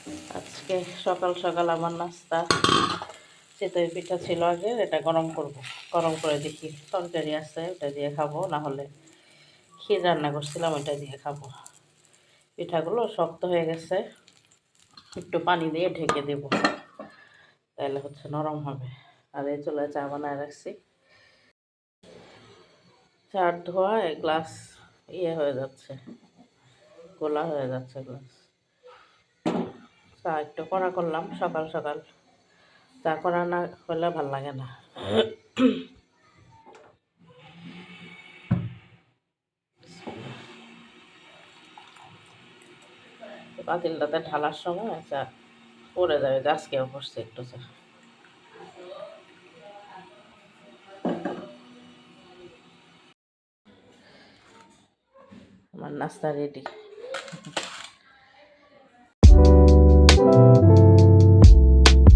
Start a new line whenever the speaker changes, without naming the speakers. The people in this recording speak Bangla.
আজকে সকাল সকাল আমার নাস্তা চিতই পিঠা ছিল আগে, এটা গরম করব। গরম করে দেখি তরকারি আছে ওটা দিয়ে খাবো, না হলে ক্ষীর রান্না করছিলাম ওটা দিয়ে খাবো। পিঠাগুলো শক্ত হয়ে গেছে, একটু পানি দিয়ে ঢেকে দেব, তাহলে হচ্ছে নরম হবে। আর এই চুলায় চা বানায় রাখছি, চার ধোয়া গ্লাস হয়ে যাচ্ছে, গোলা হয়ে যাচ্ছে গ্লাস। চা একটু কড়া করলাম, সকাল সকাল চা করা না হলে ভাল লাগে না। পাতিলটাতে ঢালার সময় চা পড়ে যাবে, আজকেও পড়ছে একটু চা। আমার নাস্তা রেডি।